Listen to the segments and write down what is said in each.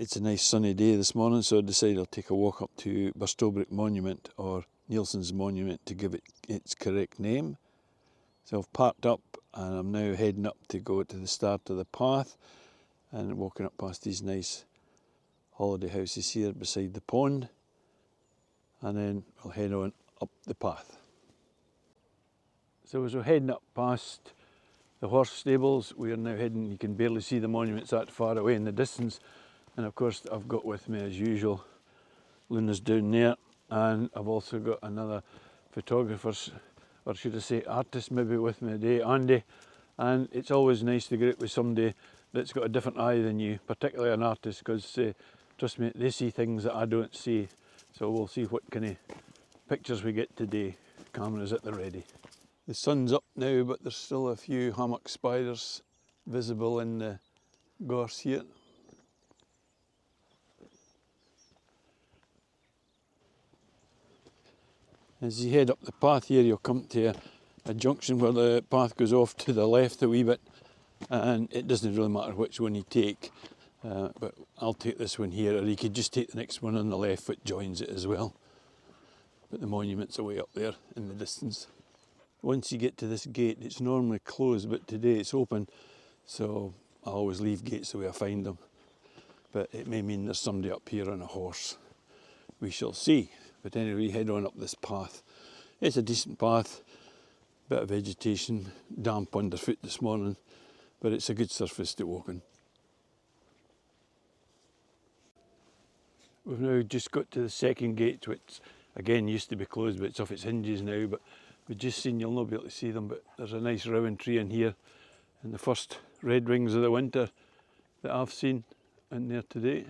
It's a nice sunny day this morning, so I decided I'll take a walk up to Barstobrick Monument, or Neilson's Monument to give it its correct name. So I've parked up and I'm now heading up to go to the start of the path and walking up past these nice holiday houses here beside the pond, and then we'll head on up the path. So as we're heading up past the horse stables, we are now heading, you can barely see the monuments that far away in the distance. And of course I've got with me, as usual, Luna's down there, and I've also got another photographer, or should I say artist maybe, with me today, Andy. And it's always nice to get out with somebody that's got a different eye than you, particularly an artist, because trust me, they see things that I don't see. So we'll see what kind of pictures we get today. Cameras at the ready. The sun's up now, but there's still a few hammock spiders visible in the gorse here. As you head up the path here, you'll come to a junction where the path goes off to the left a wee bit, and it doesn't really matter which one you take, but I'll take this one here, or you could just take the next one on the left that joins it as well. But the monument's away up there in the distance. Once you get to this gate, it's normally closed, but today it's open, so I always leave gates the way I find them. But it may mean there's somebody up here on a horse. We shall see. But anyway, head on up this path. It's a decent path, bit of vegetation, damp underfoot this morning, but it's a good surface to walk on. We've now just got to the second gate, which again used to be closed, but it's off its hinges now. But we've just seen, you'll not be able to see them, but there's a nice rowan tree in here, and the first red wings of the winter that I've seen in there today.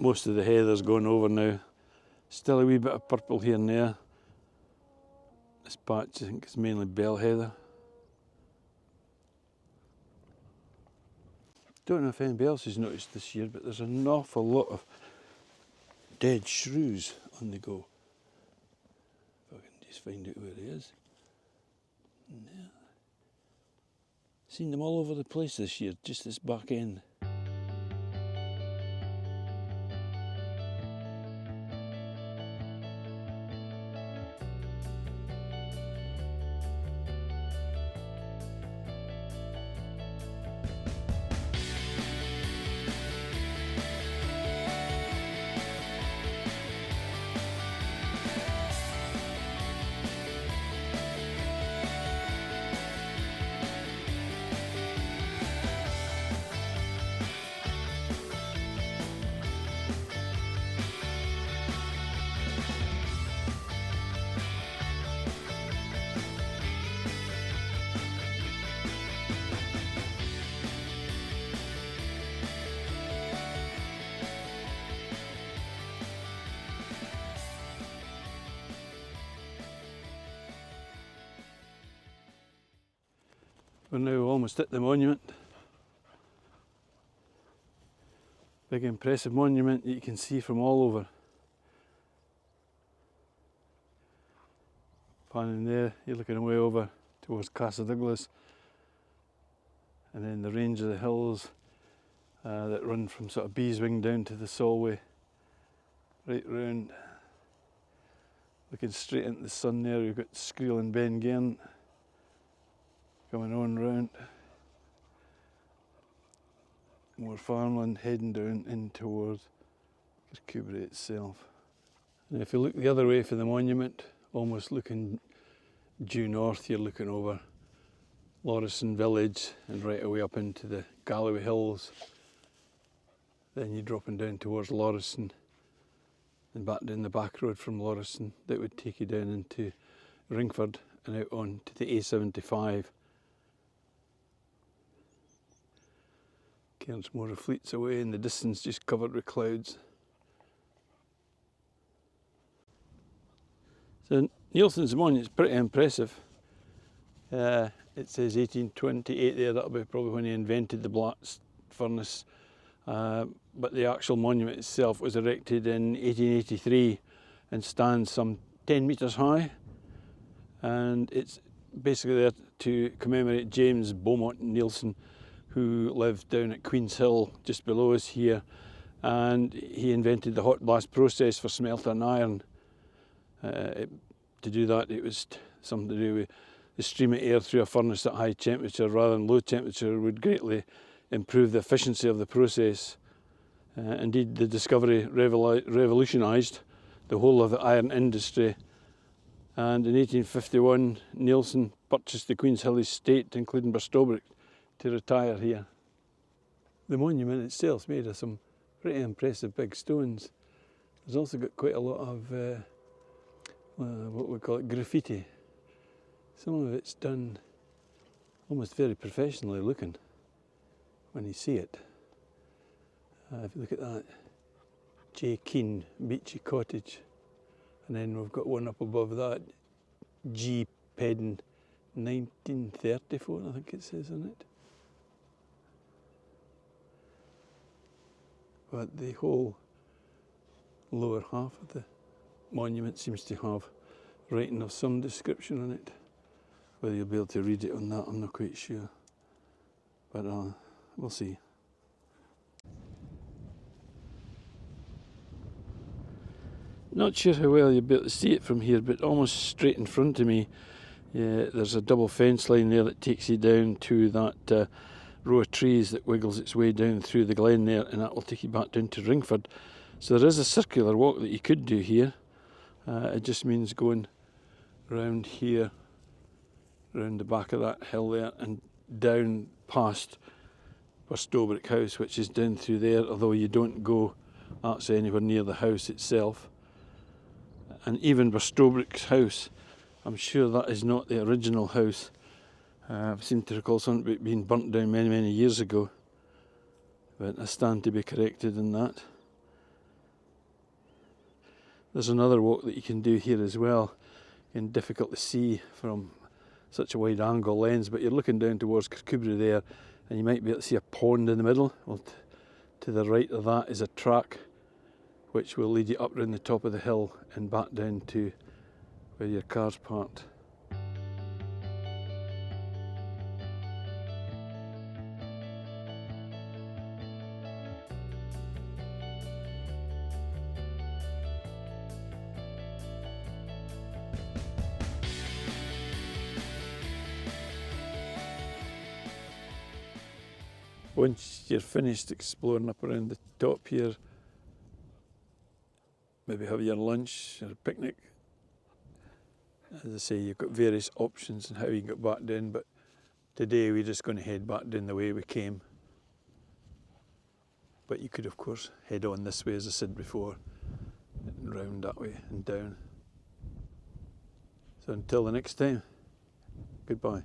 Most of the heather's gone over now. Still a wee bit of purple here and there. This patch I think is mainly bell heather. Don't know if anybody else has noticed this year, but there's an awful lot of dead shrews on the go. If I can just find out where he is. Yeah. Seen them all over the place this year, just this back end. We're now almost at the monument. Big impressive monument that you can see from all over. Panning there, you're looking away over towards Castle Douglas, and then the range of the hills that run from sort of Beeswing down to the Solway, right round. Looking straight into the sun there, we've got Scriel and Ben Gairn coming on round. More farmland heading down in towards Kirkcudbright itself. And if you look the other way for the monument, almost looking due north, you're looking over Lauriston village and right away up into the Galloway hills. Then you're dropping down towards Lauriston and back down the back road from Lauriston that would take you down into Ringford and out on to the A75. Cairnsmore fleets away in the distance, just covered with clouds. So Neilson's Monument is pretty impressive. It says 1828 there, that'll be probably when he invented the blast furnace. But the actual monument itself was erected in 1883 and stands some 10 metres high. And it's basically there to commemorate James Beaumont Neilson, who lived down at Queen's Hill just below us here, and he invented the hot blast process for smelting iron. To do that, it was something to do with the stream of air through a furnace at high temperature rather than low temperature would greatly improve the efficiency of the process. Indeed, the discovery revolutionised the whole of the iron industry, and in 1851 Neilson purchased the Queen's Hill estate, including Barstobrick, to retire here. The monument itself is made of some pretty impressive big stones. There's also got quite a lot of what we call it, graffiti. Some of it's done almost very professionally looking when you see it. If you look at that, J. Keane Beachy Cottage, and then we've got one up above that, G. Pedden 1934, I think it says on it. But the whole lower half of the monument seems to have writing of some description on it. Whether you'll be able to read it on that, I'm not quite sure. But we'll see. Not sure how well you'll be able to see it from here, but almost straight in front of me, there's a double fence line there that takes you down to that row of trees that wiggles its way down through the glen there, and that will take you back down to Ringford. So there is a circular walk that you could do here. It just means going round here, round the back of that hill there, and down past Barstobrick House, which is down through there, although you don't go actually anywhere near the house itself. And even Barstobrick's house, I'm sure that is not the original house. I seem to recall something about it being burnt down many, many years ago. But I stand to be corrected in that. There's another walk that you can do here as well, and difficult to see from such a wide angle lens, but you're looking down towards Kirkcudbright there, and you might be able to see a pond in the middle. Well, to the right of that is a track which will lead you up around the top of the hill and back down to where your car's parked. Once you're finished exploring up around the top here, maybe have your lunch or a picnic. As I say, you've got various options on how you get back down, but today we're just going to head back down the way we came. But you could of course head on this way, as I said before, and round that way and down. So until the next time, goodbye.